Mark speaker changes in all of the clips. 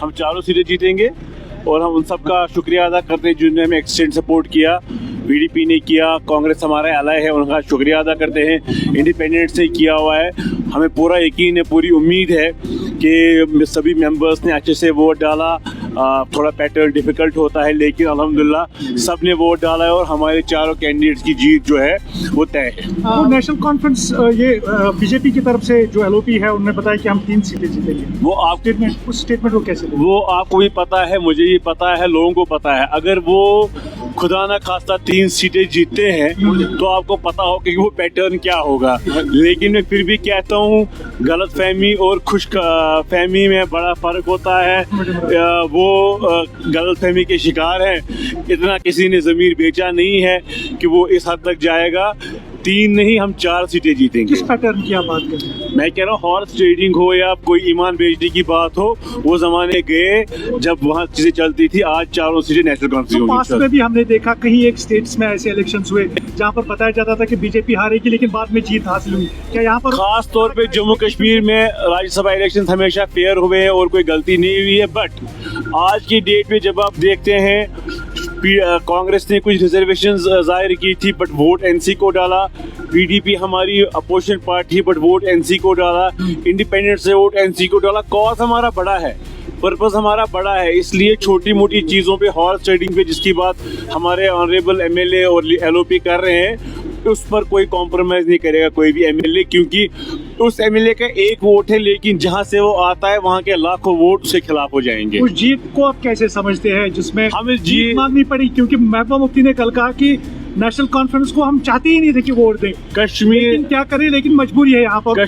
Speaker 1: हम चारों सीटें जीतेंगे और हम उन सबका शुक्रिया अदा करते हैं जिन्होंने हमें एक्सटेंड सपोर्ट किया। पीडीपी ने किया, कांग्रेस हमारे अलाय है, उनका शुक्रिया अदा करते हैं। इंडिपेंडेंट ने किया हुआ है। हमें पूरा यकीन है, पूरी उम्मीद है कि सभी मेंबर्स ने अच्छे से वोट डाला। थोड़ा पैटर्न डिफिकल्ट होता है लेकिन अल्हम्दुलिल्लाह सब ने वोट डाला है और हमारे चारों कैंडिडेट्स की जीत जो है वो तय है।
Speaker 2: नेशनल कॉन्फ्रेंस ये बीजेपी की तरफ से जो एलओपी है उन्होंने बताया कि हम 3 सीटें जीतेंगे।
Speaker 1: वो आप
Speaker 2: स्टेटमेंट, उस स्टेटमेंट को कैसे लेंगे?
Speaker 1: वो आपको भी पता है, मुझे भी पता है, लोगों को पता है। अगर वो खुदा ना खास्ता 3 सीटें जीतते हैं तो आपको पता हो कि वो पैटर्न क्या होगा। लेकिन मैं फिर भी कहता हूँ गलत फहमी और खुश फहमी में बड़ा फर्क होता है। वो गलत फहमी के शिकार है। इतना किसी ने ज़मीर बेचा नहीं है कि वो इस हद तक जाएगा। 3 नहीं, हम 4 सीटें जीतेंगे।
Speaker 2: किस पैटर्न की आप बात कर रहे हैं?
Speaker 1: मैं कह रहा हूँ हॉर्स ट्रेडिंग हो या कोई ईमान बेचने की बात हो, वो जमाने गए जब वहाँ चीजें चलती थी। आज चारों सीटें नेशनल
Speaker 2: तो पास्ट में भी हमने देखा कहीं एक स्टेट्स में ऐसे इलेक्शंस हुए जहाँ पर बताया जाता था कि बीजेपी हारेगी लेकिन बाद में जीत हासिल हुई। क्या यहाँ पर
Speaker 1: खास तौर पे जम्मू कश्मीर में राज्यसभा इलेक्शन हमेशा फेयर हुए हैं और कोई गलती नहीं हुई है। बट आज की डेट में जब आप देखते हैं कांग्रेस ने कुछ रिजर्वेशन जाहिर की थी बट वोट एनसी को डाला। पीडीपी हमारी opposition party but vote NC को डाला। इंडिपेंडेंट से वोट एनसी को डाला। कॉज हमारा बड़ा है, पर्पस हमारा बड़ा है, इसलिए छोटी मोटी चीज़ों पे हॉर्स ट्रेडिंग पे जिसकी बात हमारे ऑनरेबल एमएलए और एलओपी कर रहे हैं उस पर कोई कॉम्प्रोमाइज़ नहीं करेगा कोई भी एमएलए, क्योंकि उस एमएलए का एक वोट है लेकिन जहां से वो आता है वहां के लाखों वोट उसके खिलाफ हो जाएंगे।
Speaker 2: उस जीत को आप कैसे समझते हैं जिसमें
Speaker 1: हमें
Speaker 2: जीत मांगनी पड़ी? क्योंकि महबूबा मुफ्ती ने कल कहा कि नेशनल कॉन्फ्रेंस को हम चाहते ही नहीं थे कि वोट दें।
Speaker 1: कश्मीर
Speaker 2: क्या करें, लेकिन मजबूरी है यहाँ पर।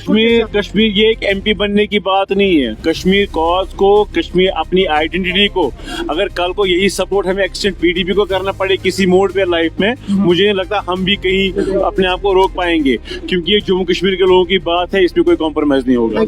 Speaker 1: कश्मीर ये एक एमपी बनने की बात नहीं है। कश्मीर कॉज को, कश्मीर अपनी आइडेंटिटी को, अगर कल को यही सपोर्ट हमें एक्सटेंड पीडीपी को करना पड़े किसी मोड पे लाइफ में, मुझे नहीं लगता हम भी कहीं अपने आप को रोक पाएंगे, क्योंकि ये जम्मू कश्मीर के लोगों की बात है, इसमें कोई कॉम्प्रोमाइज नहीं होगा।